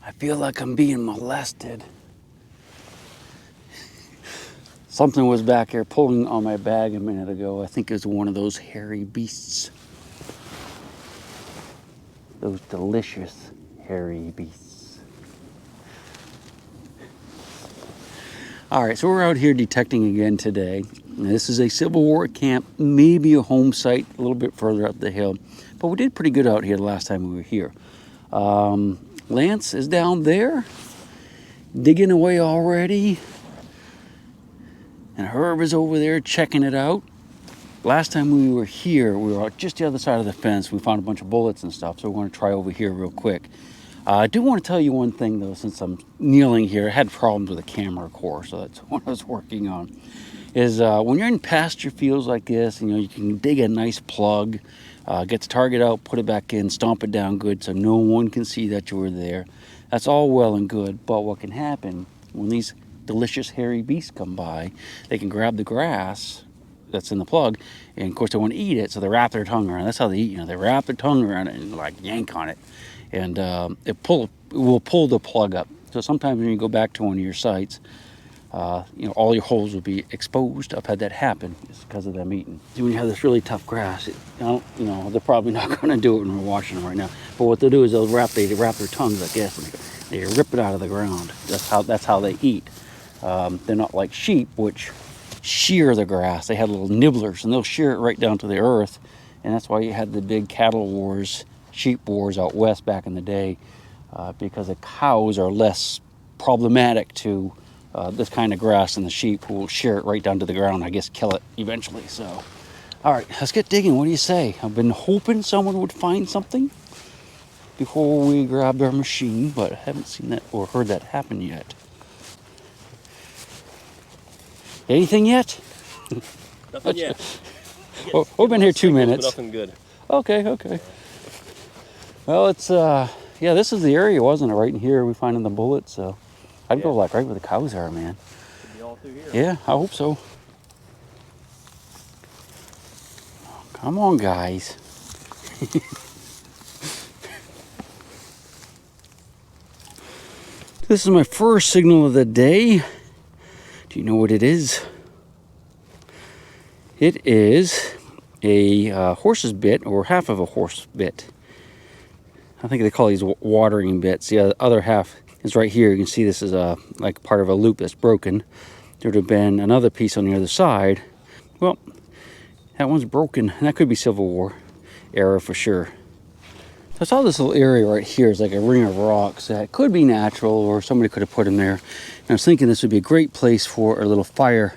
I feel like I'm being molested. Something was back here pulling on my bag a minute ago. I think it was one of those hairy beasts. Those delicious hairy beasts. All right, so we're out here detecting again today. Now, this is a Civil War camp, maybe a home site a little bit further up the hill. But we did pretty good out here the last time we were here. Lance is down there, digging away already. And Herb is over there checking it out. Last time we were here, we were just the other side of the fence. We found a bunch of bullets and stuff, so we're going to try over here real quick. I do want to tell you one thing, though, since I'm kneeling here. I had problems with the camera core, so that's what I was working on. Is when you're in pasture fields like this, you can dig a nice plug, get the target out, put it back in, stomp it down good so no one can see that you were there. That's all well and good, but what can happen when these delicious hairy beasts come by, they can grab the grass that's in the plug, and of course they want to eat it, so they wrap their tongue around it. That's how they eat. They wrap their tongue around it and like yank on it, and it will pull the plug up. So sometimes when you go back to one of your sites, all your holes will be exposed. I've had that happen just because of them eating. So when you have this really tough grass, they're probably not going to do it when we're washing them right now. But what they'll do is they'll wrap their tongues like this, and they rip it out of the ground. That's how they eat. They're not like sheep, which shear the grass. They had little nibblers, and they'll shear it right down to the earth. And that's why you had the big cattle wars, sheep wars out west back in the day, because the cows are less problematic to this kind of grass, and the sheep will shear it right down to the ground. I guess kill it eventually. So, all right, let's get digging. What do you say? I've been hoping someone would find something before we grabbed our machine, but I haven't seen that or heard that happen yet. Anything yet? Nothing yet. Well, we've been here 2 minutes. Nothing good. Okay. Well, it's this is the area, wasn't it? Right in here, we finding the bullets. So I'd go like right where the cows are, man. Could be all through here. Yeah, I hope so. Come on, guys. This is my first signal of the day. Do you know what it is? It is a horse's bit, or half of a horse bit. I think they call these watering bits. The other half is right here. You can see this is like part of a loop that's broken. There would have been another piece on the other side. Well, that one's broken. And that could be Civil War era for sure. I saw this little area right here is like a ring of rocks that could be natural, or somebody could have put them there. And I was thinking this would be a great place for a little fire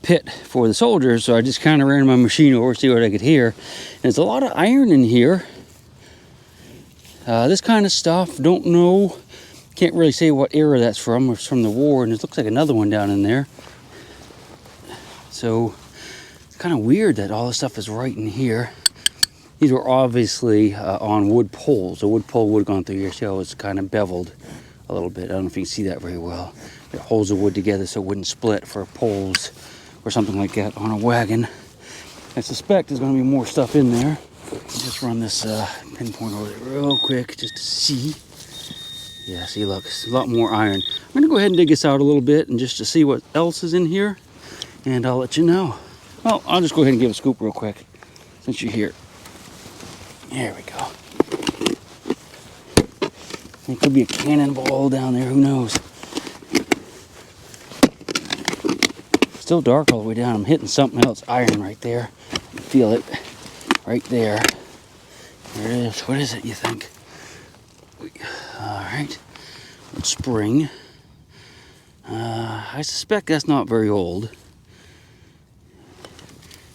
pit for the soldiers. So I just kind of ran my machine over to see what I could hear. And there's a lot of iron in here. This kind of stuff, don't know. Can't really say what era that's from. It's from the war, and it looks like another one down in there. So it's kind of weird that all this stuff is right in here. These were obviously on wood poles. A wood pole would have gone through here. See how it's kind of beveled a little bit. I don't know if you can see that very well. It holds the wood together so it wouldn't split for poles or something like that on a wagon. I suspect there's going to be more stuff in there. I'll just run this pinpoint over there real quick just to see. Yeah, see, look, it's a lot more iron. I'm going to go ahead and dig this out a little bit and just to see what else is in here, and I'll let you know. Well, I'll just go ahead and give a scoop real quick since you're here. There we go. It could be a cannonball down there, who knows? Still dark all the way down. I'm hitting something else, iron right there. You feel it right there. There it is. What is it, you think? All right. Spring. I suspect that's not very old.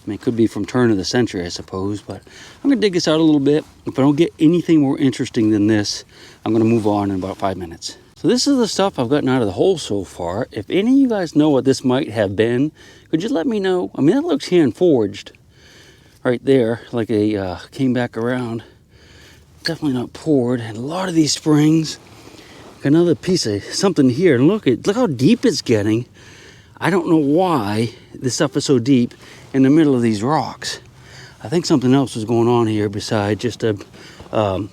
I mean, it could be from turn of the century, I suppose, but I'm going to dig this out a little bit. If I don't get anything more interesting than this, I'm going to move on in about 5 minutes. So this is the stuff I've gotten out of the hole so far. If any of you guys know what this might have been, could you let me know? I mean, that looks hand forged right there, like they came back around. Definitely not poured. And a lot of these springs. Another piece of something here. And look how deep it's getting. I don't know why this stuff is so deep in the middle of these rocks. I think something else was going on here besides just a pile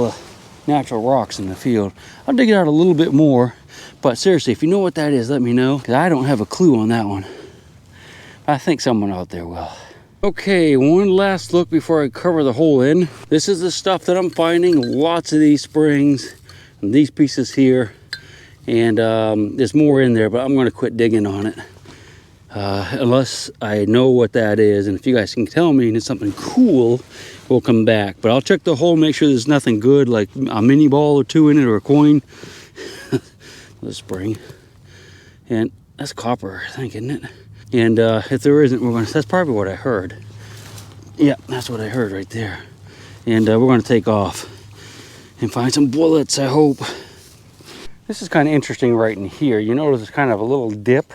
of natural rocks in the field. I'll dig it out a little bit more, but seriously, if you know what that is, let me know, because I don't have a clue on that one. I think someone out there will. Okay, one last look before I cover the whole end. This is the stuff that I'm finding. Lots of these springs and these pieces here. And there's more in there, but I'm going to quit digging on it. Unless I know what that is. And if you guys can tell me and it's something cool, we'll come back. But I'll check the hole, make sure there's nothing good, like a mini ball or two in it or a coin. The spring. And that's copper, I think, isn't it? And if there isn't, that's probably what I heard. Yeah, that's what I heard right there. And we're going to take off and find some bullets, I hope. This is kind of interesting right in here. You notice it's kind of a little dip.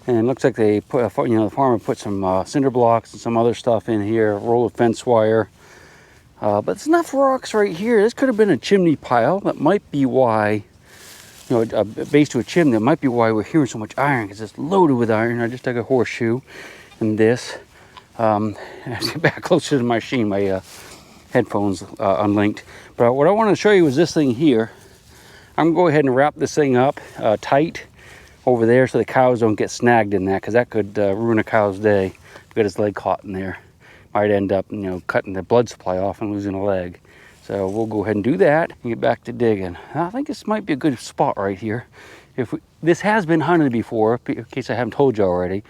And it looks like they put, the farmer put some cinder blocks and some other stuff in here, a roll of fence wire. But there's enough rocks right here. This could have been a chimney pile. That might be why, a base to a chimney. That might be why we're hearing so much iron, because it's loaded with iron. I just took a horseshoe and this. I have to get back closer to the machine. My headphones unlinked. But what I want to show you is this thing here. I'm going to go ahead and wrap this thing up tight over there so the cows don't get snagged in that, because that could ruin a cow's day. Get his leg caught in there. Might end up, cutting the blood supply off and losing a leg. So we'll go ahead and do that and get back to digging. I think this might be a good spot right here. This has been hunted before, in case I haven't told you already,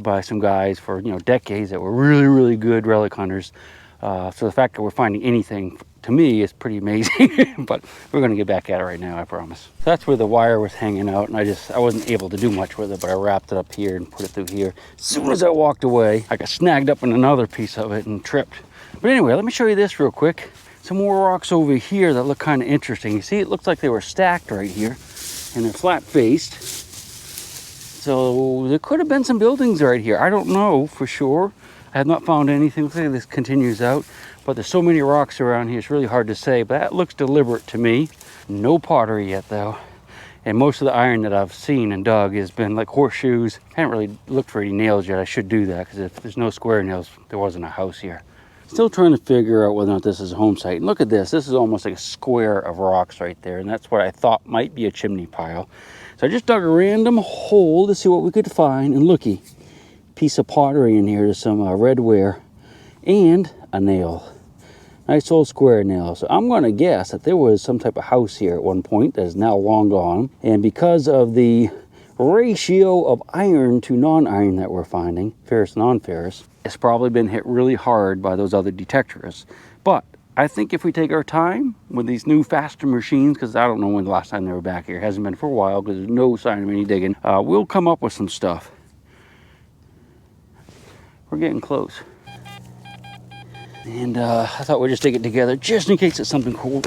by some guys for decades that were really, really good relic hunters. So the fact that we're finding anything, to me, is pretty amazing. But we're going to get back at it right now, I promise. So that's where the wire was hanging out, and I wasn't able to do much with it, but I wrapped it up here and put it through here. As soon as I walked away, I got snagged up in another piece of it and tripped. But anyway, let me show you this real quick. Some more rocks over here that look kind of interesting. You see, it looks like they were stacked right here, and they're flat-faced. So there could have been some buildings right here. I don't know for sure. I have not found anything. Looks like this continues out, but there's so many rocks around here, it's really hard to say, but that looks deliberate to me. No pottery yet though. And most of the iron that I've seen and dug has been like horseshoes. I haven't really looked for any nails yet. I should do that, because if there's no square nails, there wasn't a house here. Still trying to figure out whether or not this is a home site. And look at this. This is almost like a square of rocks right there, and that's what I thought might be a chimney pile. So I just dug a random hole to see what we could find, and looky, piece of pottery in here. There's some redware and a nail. Nice old square nail. So I'm going to guess that there was some type of house here at one point that is now long gone. And because of the ratio of iron to non-iron that we're finding, ferrous, non-ferrous, it's probably been hit really hard by those other detectors. But I think if we take our time with these new faster machines, because I don't know when the last time they were back here, it hasn't been for a while because there's no sign of any digging, we'll come up with some stuff. We're getting close. And I thought we'd just take it together just in case it's something cool.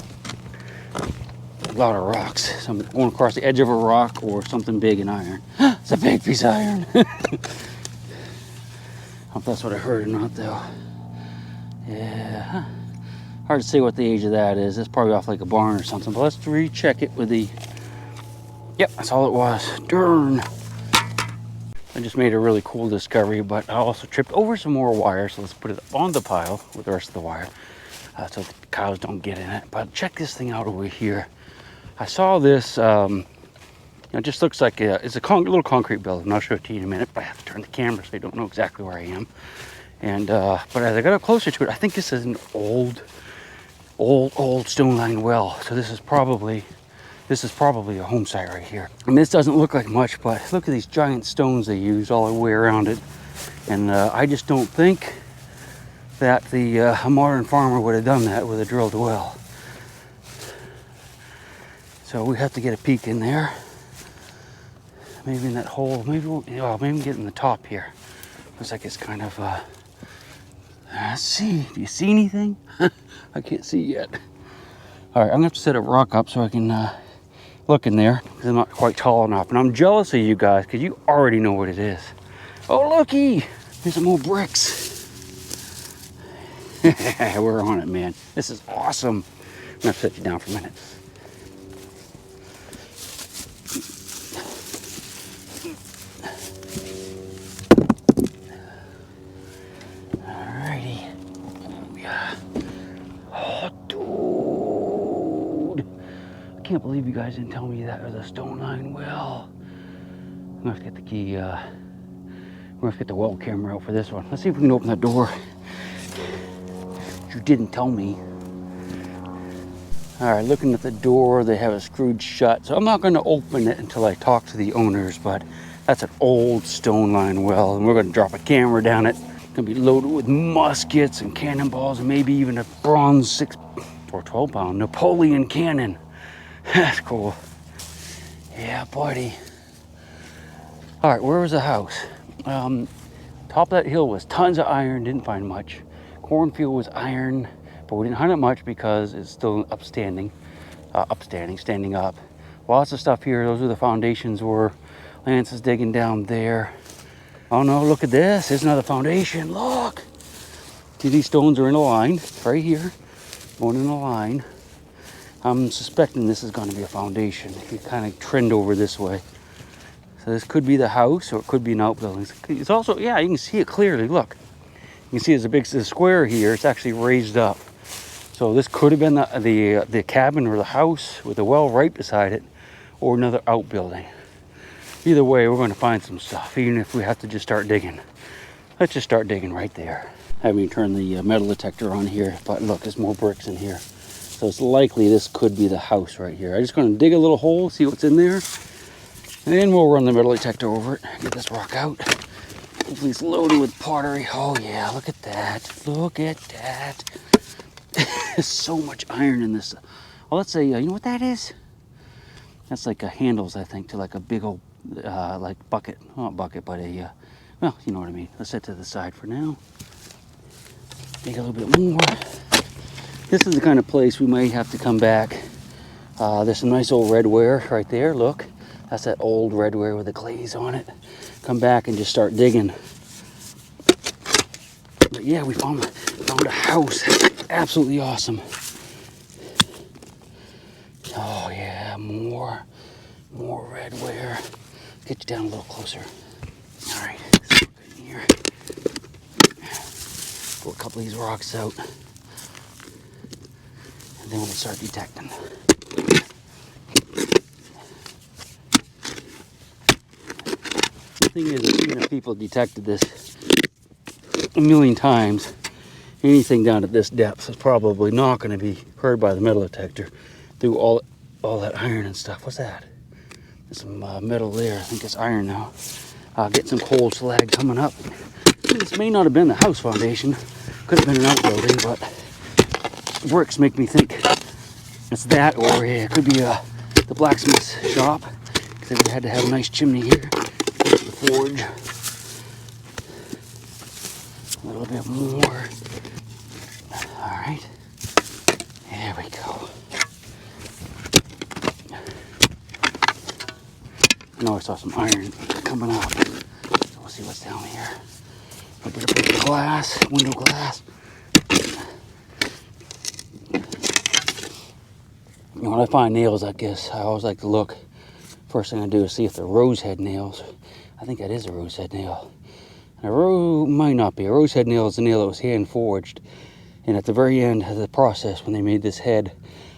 A lot of rocks. Something going across the edge of a rock or something big in iron. It's a big piece of iron. I don't know if that's what I heard or not though. Yeah. Hard to say what the age of that is. It's probably off like a barn or something. But let's recheck it with the... Yep, that's all it was. Darn. I just made a really cool discovery, but I also tripped over some more wire, so let's put it on the pile with the rest of the wire so the cows don't get in it. But check this thing out over here. I saw this, it just looks like it's a little concrete building. I'll show it to you in a minute, but I have to turn the camera so you don't know exactly where I am. And but as I got up closer to it, I think this is an old stone lined well. So this is probably a home site right here. And this doesn't look like much, but look at these giant stones they use all the way around it. And I just don't think that a modern farmer would have done that with a drilled well. So we have to get a peek in there. Maybe in that hole, maybe get in the top here. Looks like it's kind of, let's see, do you see anything? I can't see yet. All right, I'm gonna have to set a rock up so I can look in there, because I'm not quite tall enough. And I'm jealous of you guys, because you already know what it is. Oh, looky, there's some more bricks. We're on it, man. This is awesome. I'm gonna set you down for a minute. Alrighty. Oh, dude. can't believe you guys didn't tell me that was a stone line well. I'm gonna have to get the key, we're gonna have to get the well camera out for this one. Let's see if we can open the door. You didn't tell me. All right, looking at the door, they have it screwed shut. So I'm not gonna open it until I talk to the owners, but that's an old stone line well, and we're gonna drop a camera down it. It's gonna be loaded with muskets and cannonballs and maybe even a bronze 6 or 12 pound Napoleon cannon. That's cool. Yeah, buddy. All right, where was the house? Top of that hill was tons of iron, didn't find much. Cornfield was iron, but we didn't hunt it much because it's still standing up. Lots of stuff here. Those are the foundations where Lance is digging down there. Oh no, look at this. There's another foundation. Look. See, these stones are in a line right here. Going in a line. I'm suspecting this is going to be a foundation. You kind of trend over this way. So this could be the house, or it could be an outbuilding. It's also, yeah, you can see it clearly. Look, you can see there's a big square here. It's actually raised up. So this could have been the cabin or the house with the well right beside it, or another outbuilding. Either way, we're going to find some stuff, even if we have to just start digging. Let's just start digging right there. I haven't even turned the metal detector on here, but look, there's more bricks in here. So it's likely this could be the house right here. I'm just going to dig a little hole, see what's in there. And then we'll run the metal detector over it, get this rock out. Hopefully it's loaded with pottery. Oh yeah, look at that. Look at that. There's so much iron in this. Oh, let's say, you know what that is? That's like a handles, I think, to like a big old, like bucket. Not bucket, but a, well, you know what I mean. Let's set to the side for now. Dig a little bit more. This is the kind of place we might have to come back. There's some nice old redware right there, look. That's that old redware with the glaze on it. Come back and just start digging. But yeah, we found a house. Absolutely awesome. Oh yeah, more redware. Get you down a little closer. All right, let's look in here. Pull a couple of these rocks out. And then we'll start detecting. The thing is, even if people detected this a million times, anything down at this depth is probably not going to be heard by the metal detector through all that iron and stuff. What's that? There's some metal there. I think it's iron now. I'll get some cold slag coming up. This may not have been the house foundation. Could have been an outbuilding, but bricks make me think it's that, or it could be the blacksmith's shop, because they had to have a nice chimney here. The forge. A little bit more. All right. There we go. I know I saw some iron coming up. So we'll see what's down here. A bit of glass, window glass. You know, when I find nails like this, I always like to look. First thing I do is see if they're rosehead nails. I think that is a rosehead nail. And might not be. A rosehead nail is a nail that was hand forged. And at the very end of the process, when they made this head,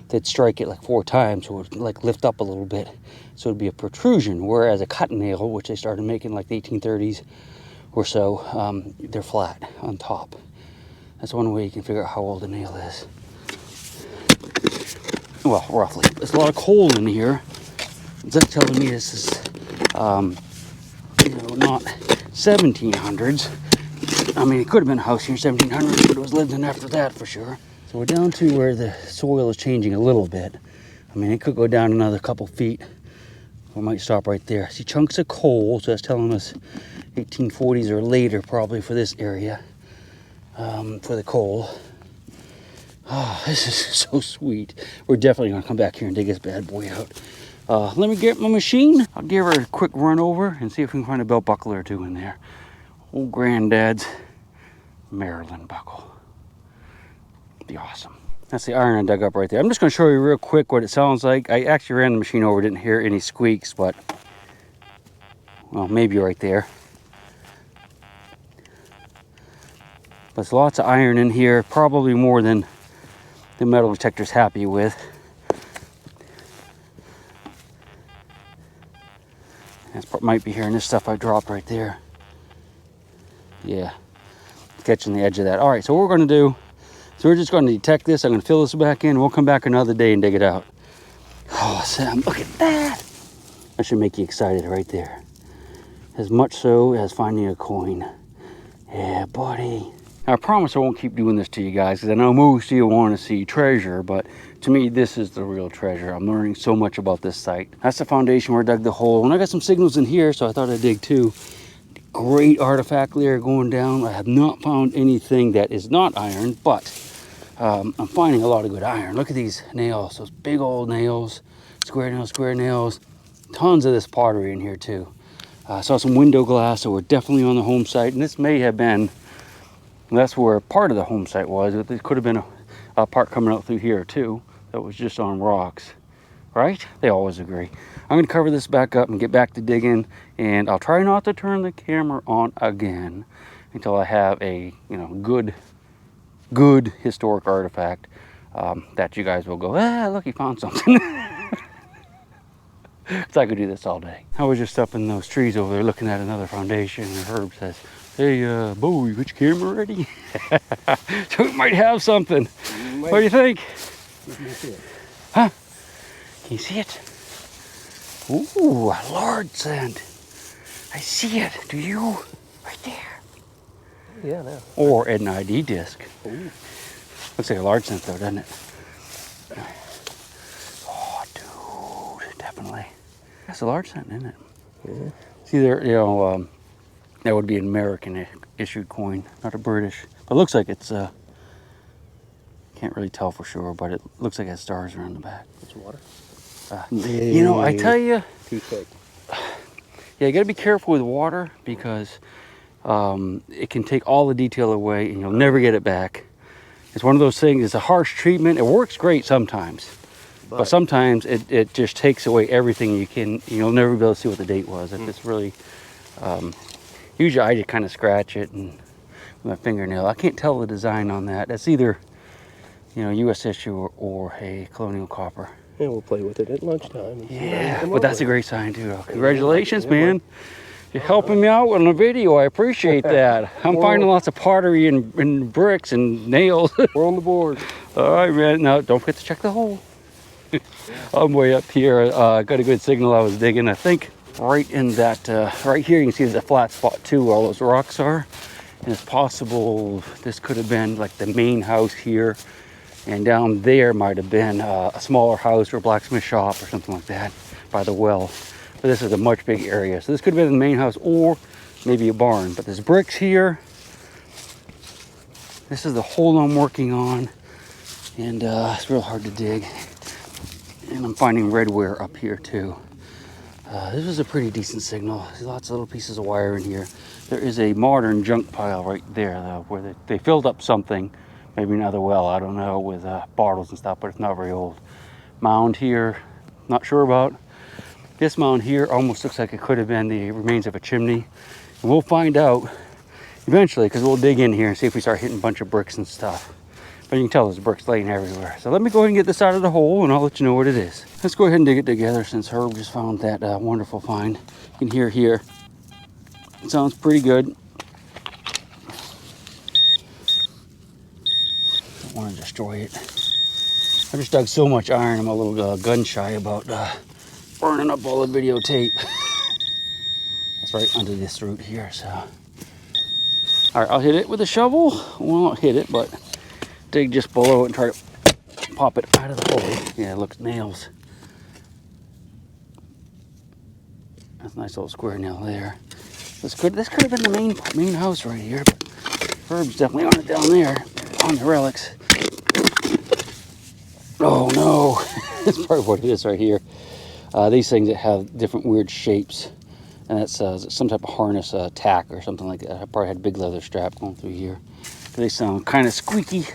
they'd strike it like 4 times, so it would like lift up a little bit. So it'd be a protrusion. Whereas a cut nail, which they started making like the 1830s or so, they're flat on top. That's one way you can figure out how old a nail is. Well, roughly. There's a lot of coal in here. That's telling me this is, you know, not 1700s. I mean, it could have been a house here in 1700s, but it was lived in after that for sure. So we're down to where the soil is changing a little bit. I mean, it could go down another couple feet. We might stop right there. See chunks of coal, so that's telling us 1840s or later probably for this area, for the coal. Oh, this is so sweet. We're definitely gonna come back here and dig this bad boy out. Let me get my machine. I'll give her a quick run over and see if we can find a belt buckle or two in there. Old granddad's Maryland buckle. Be awesome. That's the iron I dug up right there. I'm just gonna show you real quick what it sounds like. I actually ran the machine over, didn't hear any squeaks, but, well, maybe right there. But there's lots of iron in here, probably more than the metal detector's happy with. Might be hearing this stuff I dropped right there. Yeah, catching the edge of that. All right, so what we're going to do, so we're just going to detect this. I'm going to fill this back in. We'll come back another day and dig it out. Oh, Sam, look at that. That should make you excited right there. As much so as finding a coin. Yeah, buddy. Now, I promise I won't keep doing this to you guys, because I know most of you want to see treasure, but to me, this is the real treasure. I'm learning so much about this site. That's the foundation where I dug the hole, and I got some signals in here, so I thought I'd dig too. Great artifact layer going down. I have not found anything that is not iron, but I'm finding a lot of good iron. Look at these nails, those big old nails, square nails. Tons of this pottery in here too. I saw some window glass, so we're definitely on the home site, and this may have been, that's where part of the home site was. There could have been a part coming out through here too that was just on rocks, right? They always agree. I'm gonna cover this back up and get back to digging, and I'll try not to turn the camera on again until I have a good historic artifact that you guys will go, look, he found something. So I could do this all day. I was just up in those trees over there looking at another foundation, and Herb says, hey, Bo, you got your camera ready? So we might have something. What do you think? Huh? Can you see it? Ooh, a large scent. I see it. Do you? Right there. Yeah, no. Or an ID disc. Ooh. Looks like a large scent though, doesn't it? Oh, dude, definitely. That's a large scent, isn't it? Yeah. See there, you know, that would be an American issued coin, not a British. But it looks like it's, can't really tell for sure, but it looks like it has stars around the back. It's water. You know, I tell you, Too thick. yeah, you gotta be careful with water, because it can take all the detail away and you'll never get it back. It's one of those things, it's a harsh treatment. It works great sometimes, but sometimes it just takes away everything you can. You'll never be able to see what the date was. If it's really, usually I just kind of scratch it and with my fingernail. I can't tell the design on that. That's either, you know, US issue or a colonial copper. Yeah, we'll play with it at lunchtime. Yeah, but that's a great sign too. Congratulations, man. You're helping me out on the video. I appreciate that. I'm finding lots of pottery and bricks and nails. We're on the board. All right, man. Now, don't forget to check the hole. I'm way up here. Got a good signal. I was digging. I think right in that, right here, you can see there's a flat spot too, where all those rocks are. And it's possible this could have been like the main house here. And down there might have been a smaller house or a blacksmith shop or something like that by the well. But this is a much big area. So this could have been the main house or maybe a barn. But there's bricks here. This is the hole I'm working on. And it's real hard to dig. And I'm finding redware up here too. This is a pretty decent signal. There's lots of little pieces of wire in here. There is a modern junk pile right there though, where they filled up something. Maybe another well, I don't know, with bottles and stuff, but it's not very old. Mound here, not sure about. This mound here almost looks like it could have been the remains of a chimney. And we'll find out eventually, because we'll dig in here and see if we start hitting a bunch of bricks and stuff. But you can tell there's bricks laying everywhere. So let me go ahead and get this out of the hole and I'll let you know what it is. Let's go ahead and dig it together since Herb just found that wonderful find. You can hear here. It sounds pretty good. Don't want to destroy it. I just dug so much iron, I'm a little gun shy about burning up all the videotape. That's right under this root here, so. All right, I'll hit it with a shovel. Well, not hit it, but dig just below it and try to pop it out of the hole. Yeah, look, nails. That's a nice little square nail there. This could have been the main house right here, but Herb's definitely on it down there, on the relics. Oh no, that's probably what it is right here. These things that have different weird shapes, and that's some type of harness tack or something like that. I probably had a big leather strap going through here. They sound kind of squeaky.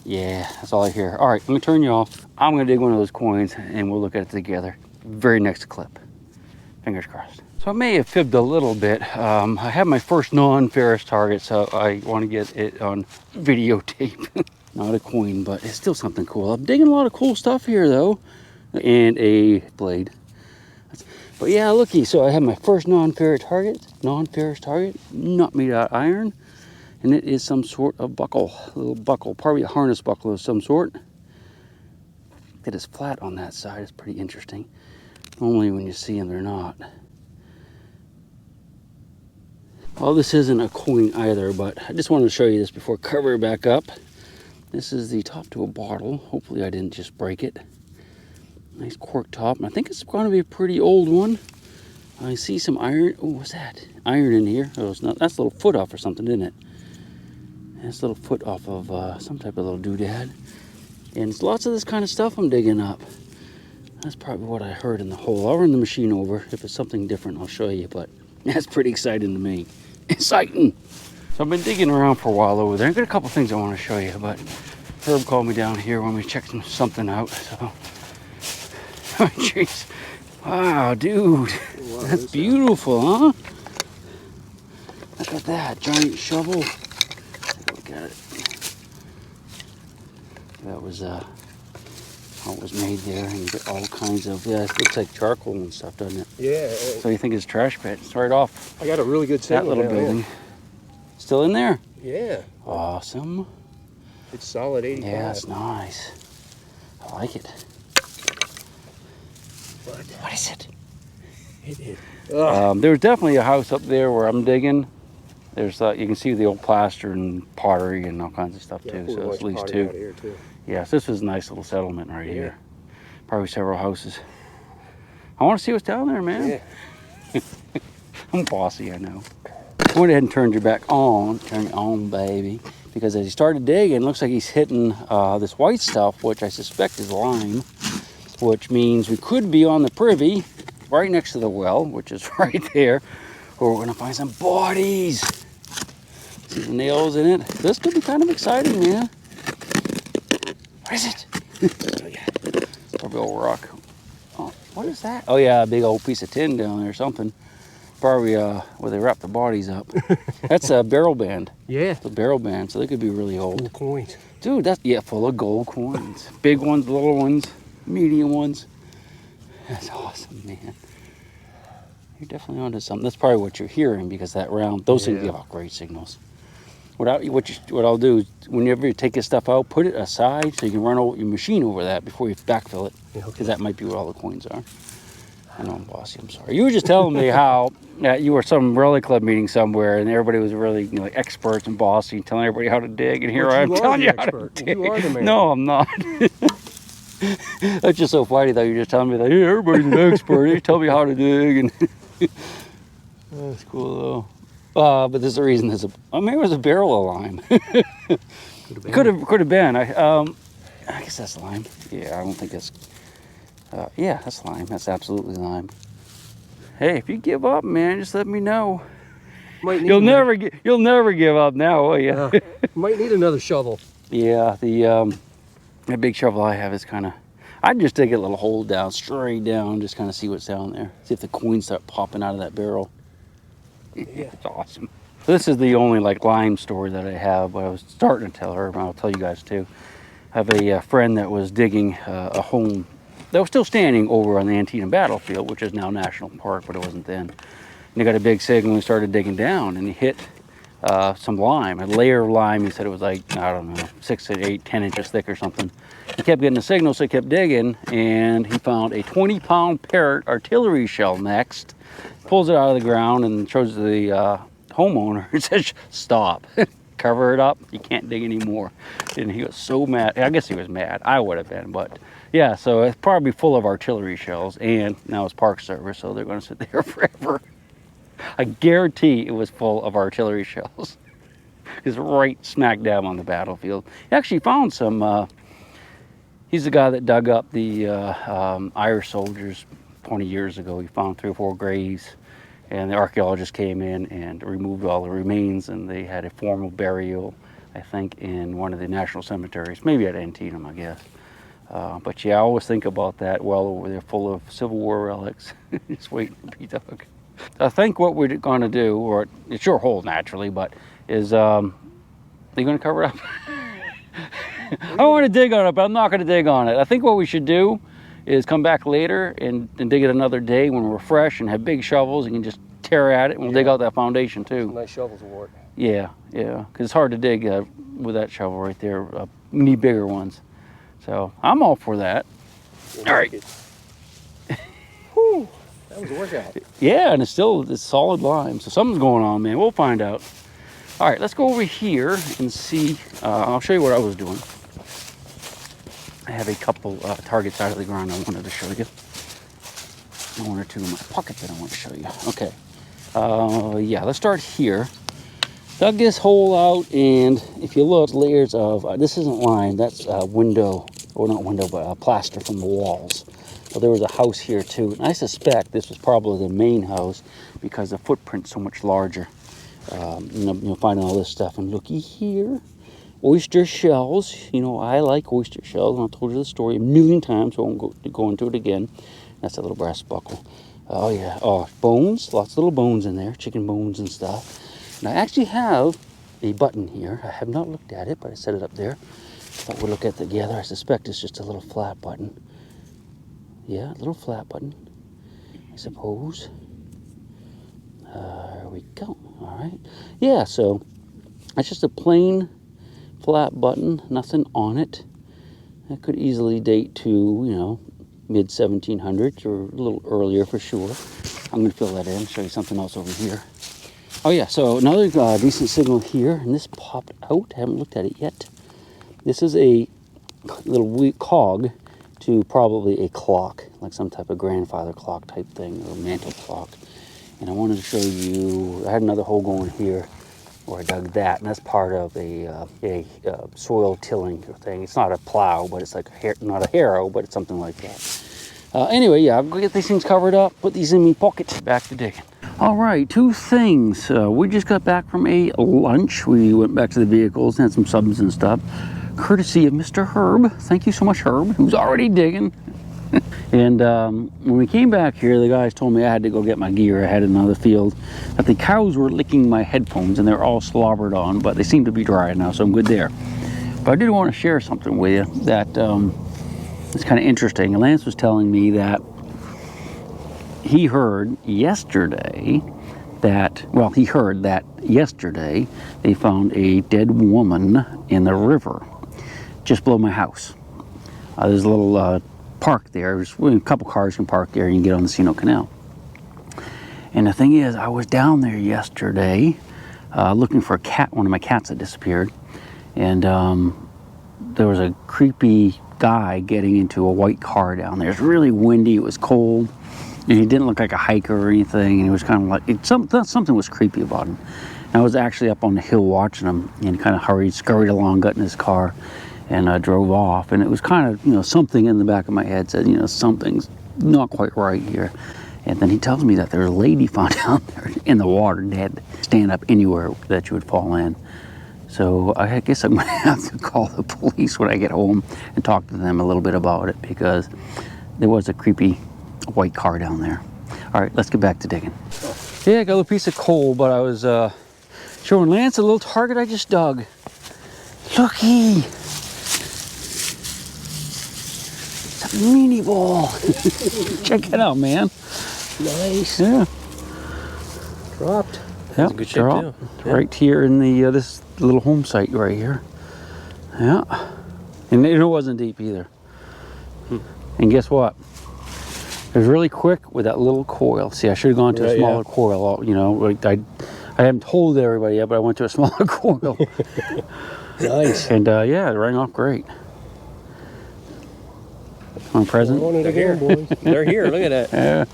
Yeah, that's all I hear. All right, I'm gonna turn you off. I'm gonna dig one of those coins and we'll look at it together. Very next clip. Fingers crossed. So I may have fibbed a little bit. I have my first non-ferrous target, so I want to get it on videotape. Not a coin, but it's still something cool. I'm digging a lot of cool stuff here though. And a blade. But yeah, looky. So I have my first non-ferrous target, not made out of iron, and it is some sort of buckle, a little buckle, probably a harness buckle of some sort. It is flat on that side. It's pretty interesting. Normally when you see them, they're not. Well, this isn't a coin either, but I just wanted to show you this before I cover it back up. This is the top to a bottle. Hopefully I didn't just break it. Nice cork top. I think it's going to be a pretty old one. I see some iron. Oh, what's that? Iron in here. Oh, it's not. That's a little foot off or something, isn't it? That's a little foot off of some type of little doodad. And it's lots of this kind of stuff I'm digging up. That's probably what I heard in the hole. I'll run the machine over. If it's something different, I'll show you. But that's pretty exciting to me. Exciting. So I've been digging around for a while over there. I've got a couple things I want to show you, but Herb called me down here when we checked something out. So, oh, jeez. Wow, dude. Wow, That's beautiful, huh? Look at that giant shovel. Look at it. That was how it was made there, and you get all kinds of, yeah, it looks like charcoal and stuff, doesn't it? Yeah. So you think it's trash pit? It's right off I got a really good that little building. Yeah. Still in there? Yeah. Awesome. It's solid 85. Yeah, it's nice. I like it. What is it? It is. There's definitely a house up there where I'm digging. There's you can see the old plaster and pottery and all kinds of stuff too. So it's at least two. Here too. Yes, this is a nice little settlement right here. Probably several houses. I want to see what's down there, man. Yeah. I'm bossy, I know. I went ahead and turned your back on. Turn it on, baby. Because as he started digging, it looks like he's hitting this white stuff, which I suspect is lime, which means we could be on the privy right next to the well, which is right there, or we're going to find some bodies. See the nails in it? This could be kind of exciting, man. What is it? Probably old rock. Oh, what is that? Oh yeah, a big old piece of tin down there or something. Probably where they wrap the bodies up. That's a barrel band. Yeah. It's a barrel band, so they could be really old. Gold coins. Dude, that's, yeah, full of gold coins. Big ones, little ones, medium ones. That's awesome, man. You're definitely onto something. That's probably what you're hearing, because that round, those things give off great signals. What I'll do is, whenever you take this stuff out, put it aside so you can run your machine over that before you backfill it, because that might be where all the coins are. I know I'm bossy, I'm sorry. You were just telling me how you were some rally club meeting somewhere, and everybody was really, like experts and bossy, telling everybody how to dig, and here I am telling you how to dig. You are the man. No, I'm not. That's just so funny though. You're just telling me that, hey, everybody's an expert. They tell me how to dig, and that's cool though. But there's a reason. Maybe it was a barrel of lime. Could have been. I guess that's lime. Yeah, I don't think that's. Yeah, that's lime. That's absolutely lime. Hey, if you give up, man, just let me know. You'll never give up now, will you? Might need another shovel. Yeah, the big shovel I have is kind of. I'd just dig a little hole down, straight down, just kind of see what's down there. See if the coins start popping out of that barrel. Yeah, it's awesome. This is the only like lime story that I have, but I was starting to tell her, and I'll tell you guys too. I have a friend that was digging a home that was still standing over on the Antietam battlefield, which is now National Park, but it wasn't then. And he got a big signal and he started digging down, and he hit some lime, a layer of lime. He said it was like, I don't know, 6 to 8, 10 inches thick or something. He kept getting the signal, so he kept digging, and he found a 20-pound Parrott artillery shell next. Pulls it out of the ground and shows the homeowner. He says, stop, cover it up, you can't dig anymore. And he was so mad. I guess he was mad. I would have been, but yeah, so it's probably full of artillery shells, and now it's Park Service, so they're going to sit there forever. I guarantee it was full of artillery shells. It's right smack dab on the battlefield. He actually found some, he's the guy that dug up the Irish soldiers 20 years ago. He found 3 or 4 graves, and the archaeologists came in and removed all the remains, and they had a formal burial, I think, in one of the national cemeteries, maybe at Antietam, I guess. But yeah, I always think about that well over there, full of Civil War relics, just waiting to be dug. I think what we're going to do, or it's your hole naturally, but is, are you going to cover it up? I want to dig on it, but I'm not going to dig on it. I think what we should do is come back later and dig it another day when we're fresh and have big shovels. You can just tear at it and we'll dig out that foundation too. Nice shovels will work. Yeah, because it's hard to dig with that shovel right there. We need bigger ones. So I'm all for that. All right. Whew, that was a workout. Yeah, and it's solid lime. So something's going on, man. We'll find out. All right, let's go over here and see. I'll show you what I was doing. I have a couple targets out of the ground I wanted to show you. One or two in my pocket that I want to show you. Okay. Yeah, let's start here. Dug this hole out, and if you look, layers of, this isn't lime, that's window, or not window, but plaster from the walls. So there was a house here too, and I suspect this was probably the main house because the footprint's so much larger. You'll find all this stuff, and looky here, oyster shells. You know, I like oyster shells, and I've told you the story a million times, so I won't go into it again. That's a little brass buckle. Oh yeah, oh, bones, lots of little bones in there, chicken bones and stuff. And I actually have a button here. I have not looked at it, but I set it up there. Thought we'd look at it together. I suspect it's just a little flat button. Yeah, a little flat button, I suppose. There we go. All right. Yeah, so it's just a plain flat button, nothing on it. That could easily date to, you know, mid 1700s or a little earlier for sure. I'm going to fill that in, show you something else over here. Oh yeah, so another decent signal here, and this popped out. I haven't looked at it yet. This is a little cog to probably a clock, like some type of grandfather clock type thing, or mantle clock. And I wanted to show you, I had another hole going here where I dug that, and that's part of a soil tilling thing. It's not a plow, but it's like not a harrow, but it's something like that. Anyway, yeah, I'm gonna get these things covered up, put these in my pocket, back to digging. All right, two things. We just got back from a lunch. We went back to the vehicles and had some subs and stuff, courtesy of Mr. Herb. Thank you so much, Herb, who's already digging. And when we came back here, the guys told me I had to go get my gear. I had another field. That the cows were licking my headphones, and they're all slobbered on, but they seem to be dry now, so I'm good there. But I did want to share something with you that is kind of interesting. Lance was telling me that he heard yesterday that yesterday they found a dead woman in the river just below my house. There's a little park there. There's a couple cars can park there. You can get on the Sino Canal. And the thing is, I was down there yesterday looking for a cat. One of my cats had disappeared. And there was a creepy guy getting into a white car down there. It was really windy. It was cold. And he didn't look like a hiker or anything. And he was kind of like, something was creepy about him. And I was actually up on the hill watching him, and kind of scurried along, got in his car, and drove off. And it was kind of, you know, something in the back of my head said, you know, something's not quite right here. And then he tells me that there's a lady found down there in the water, dead, stand up anywhere that you would fall in. So I guess I'm going to have to call the police when I get home and talk to them a little bit about it, because there was a creepy white car down there. All right, let's get back to digging. Yeah, I got a little piece of coal, but I was showing Lance a little target I just dug. Looky! It's a meanie ball. Check it out, man. Nice. Yeah. Dropped. Yeah, good shape too. Yeah. Right here in the this little home site right here. Yeah. And it wasn't deep either. And guess what? It was really quick with that little coil. See, I should have gone to a smaller coil. You know, I haven't told everybody yet, but I went to a smaller coil. Nice. And yeah, it rang off great. Want a present? They're here, boys. They're here. Look at that. Yeah.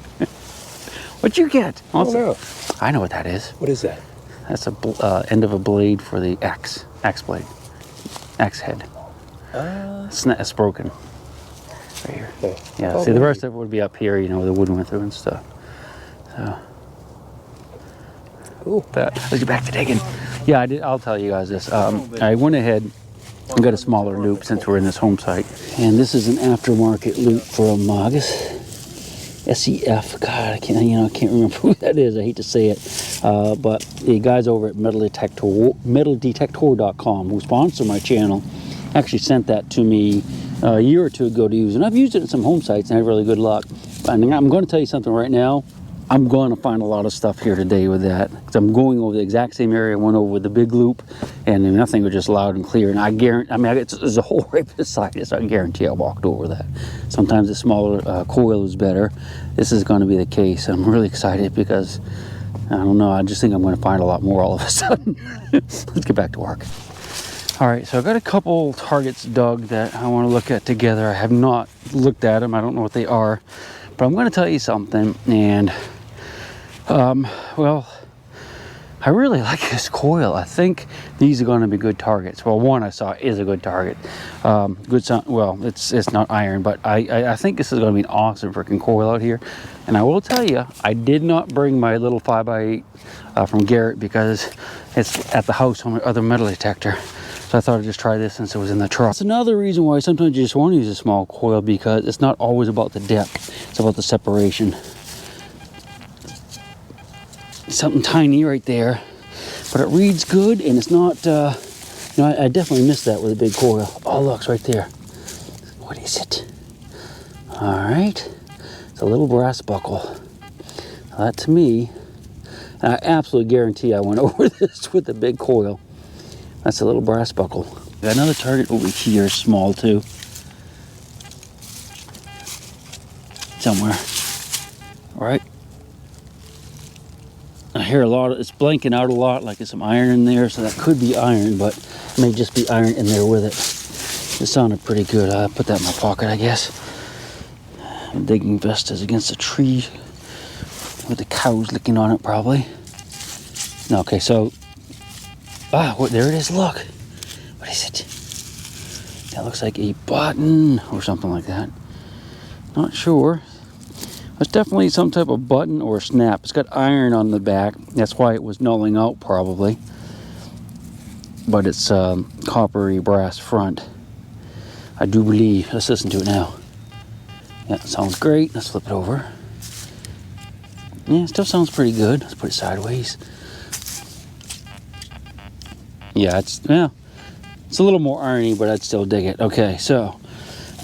What'd you get? I don't know. I know what that is. What is that? That's a end of a blade for the axe blade, axe head. It's broken. Right here. Okay. Yeah, see, the rest of it would be up here, you know, where the wood went through and stuff. So, cool. Let's get back to digging. Yeah, I'll tell you guys this. I went ahead and got a smaller loop since we're in this home site. And this is an aftermarket loop from SEF. God, I can't remember who that is. I hate to say it. But the guys over at metal detector.com, who sponsor my channel, actually sent that to me a year or two ago to use, and I've used it at some home sites and had really good luck. And I'm going to tell you something right now. I'm going to find a lot of stuff here today with that, because I'm going over the exact same area I went over with the big loop, and nothing was just loud and clear. And I guarantee, I mean, there's a hole right beside it, so I guarantee I walked over that. Sometimes the smaller coil is better. This is going to be the case. I'm really excited because I don't know. I just think I'm going to find a lot more all of a sudden. Let's get back to work. All right, so I've got a couple targets dug that I want to look at together. I have not looked at them. I don't know what they are, but I'm going to tell you something. And well, I really like this coil. I think these are going to be good targets. Well, one I saw is a good target. Good sound. Well, it's not iron, but I think this is going to be an awesome freaking coil out here. And I will tell you, I did not bring my little 5x8 from Garrett because it's at the house on my other metal detector. So I thought I'd just try this since it was in the truck. That's another reason why sometimes you just want to use a small coil, because it's not always about the depth. It's about the separation. Something tiny right there, but it reads good, and it's not, you know, I definitely missed that with a big coil. Oh, look, it's right there. What is it? All right. It's a little brass buckle. Now, that to me, and I absolutely guarantee I went over this with a big coil. That's a little brass buckle. Got another target over here, small too. Somewhere. All right. I hear a lot of, it's blanking out a lot, like there's some iron in there, so that could be iron, but it may just be iron in there with it. It sounded pretty good. I put that in my pocket, I guess. Digging vest is against a tree with the cows licking on it, probably. Okay, so there it is. Look, what is it? That looks like a button or something like that. Not sure. It's definitely some type of button or snap. It's got iron on the back. That's why it was nulling out, probably. But it's coppery brass front, I do believe. Let's listen to it now. Yeah, it sounds great. Let's flip it over. Yeah, it still sounds pretty good. Let's put it sideways. Yeah, it's a little more irony, but I'd still dig it. Okay, so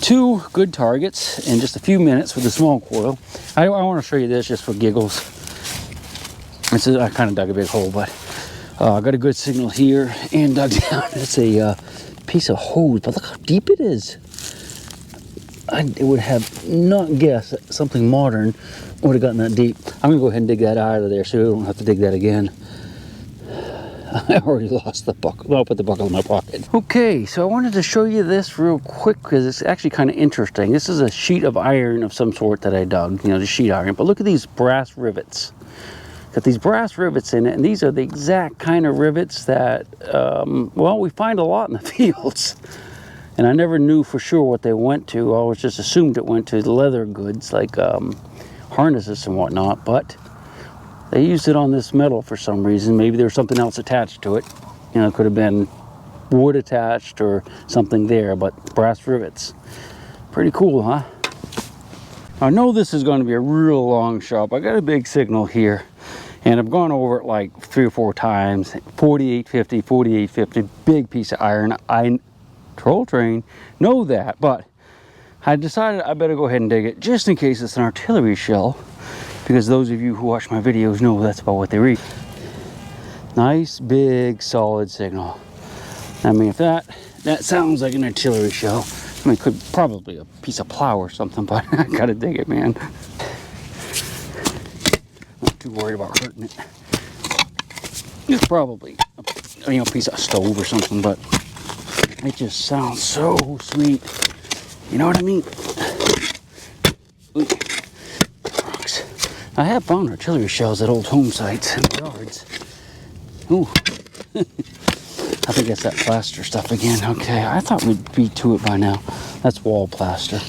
2 good targets in just a few minutes with the small coil. I want to show you this just for giggles. I kind of dug a big hole, but I got a good signal here and dug down. It's a piece of hose, but look how deep it is. I would have not guessed that something modern would have gotten that deep. I'm gonna go ahead and dig that out of there so we don't have to dig that again. I already lost the buckle. Well, I'll put the buckle in my pocket. Okay, so I wanted to show you this real quick because it's actually kind of interesting. This is a sheet of iron of some sort that I dug, you know, the sheet iron. But look at these brass rivets. Got these brass rivets in it, and these are the exact kind of rivets that, well, we find a lot in the fields. And I never knew for sure what they went to. I always just assumed it went to leather goods like harnesses and whatnot, but they used it on this metal for some reason. Maybe there was something else attached to it. You know, it could have been wood attached or something there, but brass rivets. Pretty cool, huh? I know this is going to be a real long shot. I got a big signal here, and I've gone over it like 3 or 4 times. 4850, 4850, big piece of iron. I troll train know that, but I decided I better go ahead and dig it just in case it's an artillery shell, because those of you who watch my videos know that's about what they read. Nice big solid signal. I mean, if that sounds like an artillery shell, I mean, it could probably a piece of plow or something, but I gotta dig it, man. Not too worried about hurting it. It's probably a piece of stove or something, but it just sounds so sweet. You know what I mean? Ooh. Rocks. I have found artillery shells at old home sites and yards. Ooh. I think that's that plaster stuff again. Okay, I thought we'd be to it by now. That's wall plaster.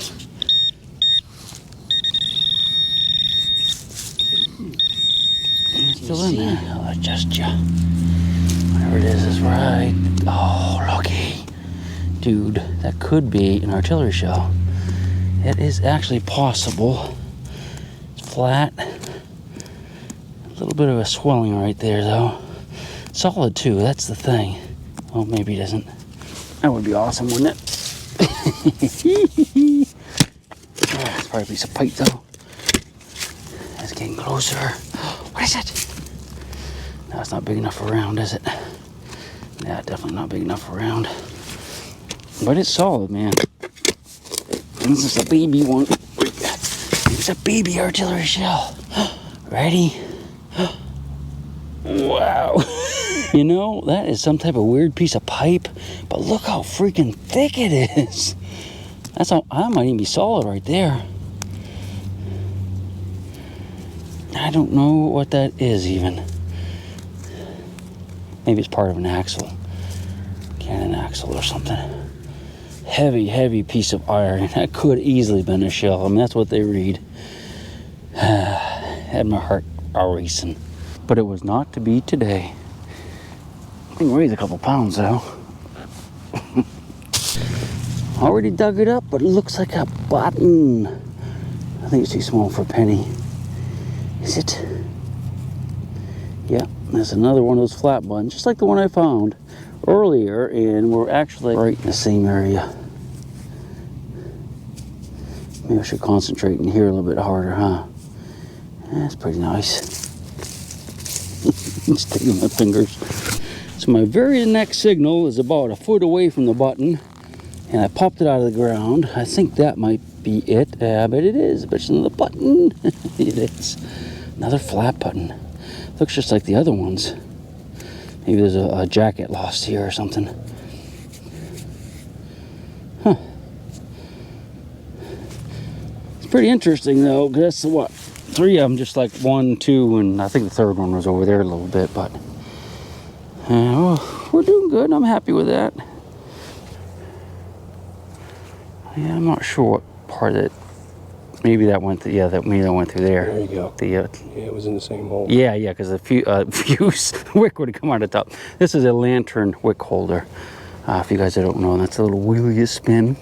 It's still in there. I'll adjust you. Whatever it is right. Oh, looky. Dude, that could be an artillery shell. It is actually possible. It's flat. A little bit of a swelling right there, though. Solid, too. That's the thing. Oh, maybe it isn't. That would be awesome, wouldn't it? It's probably a piece of pipe though. It's getting closer. What is it? No, it's not big enough for round, is it? Yeah, definitely not big enough for round. But it's solid, man. And this is a baby one. It's a baby artillery shell. Ready? Wow. You know, that is some type of weird piece of pipe. But look how freaking thick it is. That's how, that might even be solid right there. I don't know what that is even. Maybe it's part of an axle. Cannon axle or something. Heavy, heavy piece of iron. That could easily been a shell. I mean, that's what they read. Had my heart racing. But it was not to be today. I think it weighs a couple pounds though. Already dug it up, but it looks like a button. I think it's too small for a penny. Is it? Yeah, there's another one of those flat buttons, just like the one I found earlier, and we're actually right in the same area. Maybe I should concentrate in here a little bit harder, huh? That's pretty nice. Sticking my fingers. So my very next signal is about a foot away from the button, and I popped it out of the ground. I think that might be it. I bet it is. I bet it's another button. It is. Another flat button. Looks just like the other ones. Maybe there's a jacket lost here or something. Huh. It's pretty interesting though, because that's what? 3 of them, just like 1, 2, and I think the third one was over there a little bit, but well, we're doing good. I'm happy with that. Yeah, I'm not sure what part of it. Maybe that went through, yeah, maybe that went through there. There you go. Yeah, it was in the same hole. Yeah, because the fuse wick would have come out of the top. This is a lantern wick holder. If you guys don't know, that's a little wheel you spin.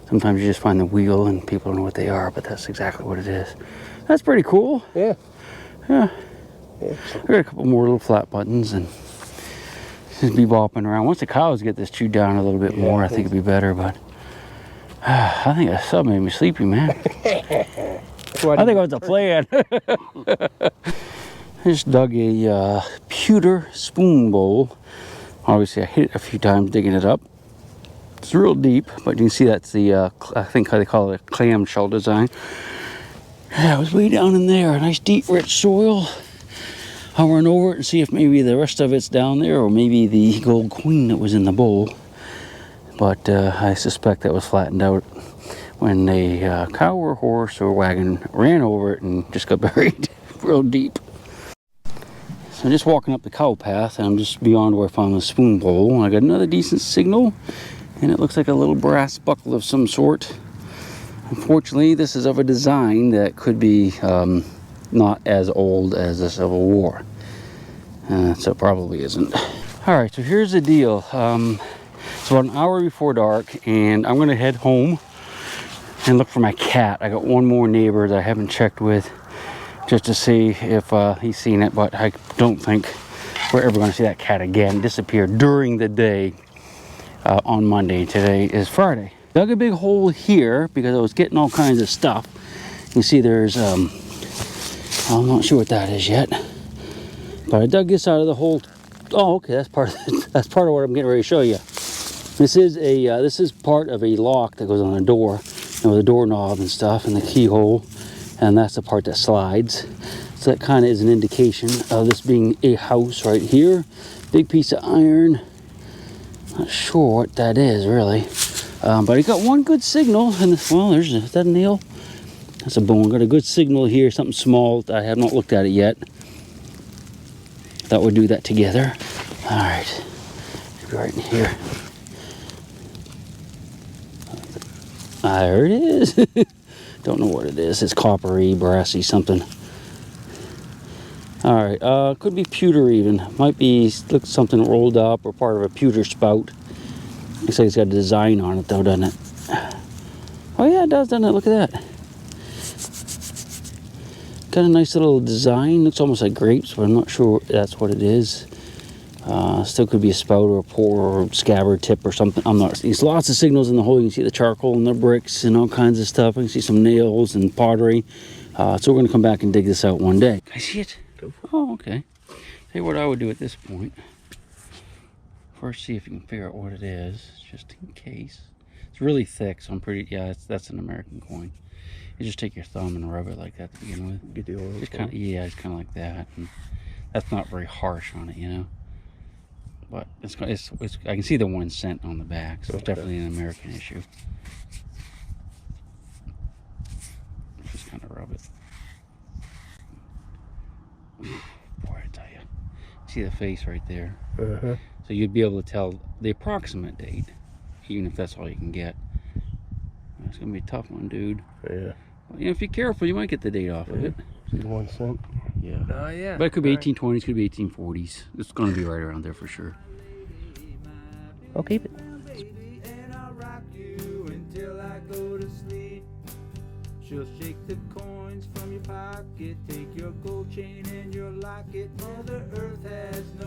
Sometimes you just find the wheel and people don't know what they are, but that's exactly what it is. That's pretty cool. Yeah. Yeah. I got a couple more little flat buttons and just be bopping around. Once the cows get this chewed down a little bit more, I think it'd be better, but I think that sub made me sleepy, man. I think it was the plan. I just dug a pewter spoon bowl. Obviously, I hit it a few times digging it up. It's real deep, but you can see that's the, I think how they call it, a clamshell design. Yeah, it was way down in there. Nice deep, rich soil. I'll run over it and see if maybe the rest of it's down there, or maybe the gold queen that was in the bowl. But I suspect that was flattened out when a cow or horse or wagon ran over it and just got buried real deep. So I'm just walking up the cow path, and I'm just beyond where I found the spoon bowl. I got another decent signal, and it looks like a little brass buckle of some sort. Unfortunately, this is of a design that could be not as old as the Civil War. So it probably isn't. All right, so here's the deal. It's about an hour before dark, and I'm gonna head home and look for my cat. I got one more neighbor that I haven't checked with just to see if he's seen it, but I don't think we're ever gonna see that cat again. It disappeared during the day on Monday. Today is Friday. Dug a big hole here because I was getting all kinds of stuff. You can see there's, I'm not sure what that is yet, but I dug this out of the hole. Oh, okay, that's part of what I'm getting ready to show you. This is part of a lock that goes on a door, you know, the doorknob and stuff, and the keyhole, and that's the part that slides. So that kind of is an indication of this being a house right here. Big piece of iron. Not sure what that is really, but I got one good signal, and well, is that a nail? That's a bone. Got a good signal here, something small. I have not looked at it yet. Thought we'd do that together. All right, right in here. There it is. Don't know what it is. It's coppery, brassy, something. All right, could be pewter even. Might be looks something rolled up or part of a pewter spout. Looks like it's got a design on it though, doesn't it? Oh yeah, it does, doesn't it? Look at that. Got a nice little design. Looks almost like grapes, but I'm not sure that's what it is. Still could be a spout or a pour or scabbard tip or something. I'm not. There's lots of signals in the hole. You can see the charcoal and the bricks and all kinds of stuff. I can see some nails and pottery. So we're going to come back and dig this out one day. Can I see it? Oh, okay. Tell you what I would do at this point. First, see if you can figure out what it is, just in case. It's really thick, so I'm pretty. Yeah, that's an American coin. You just take your thumb and rub it like that to begin with. Get the oil. Just kind of, yeah, it's kind of like that. And that's not very harsh on it, you know. But it's I can see the 1 cent on the back, so it's definitely an American issue. Just kind of rub it. Boy, I tell you, see the face right there. So you'd be able to tell the approximate date, even if that's all you can get. It's gonna be a tough one, dude. Yeah. Well, you know, if you're careful, you might get the date off of it. See 1 cent. Yeah. Oh yeah. But it could be 1820s, could be 1840s. It's gonna be right around there for sure. I'll keep it. She'll shake the coins from your pocket, take your gold chain and your locket. Mother Earth has no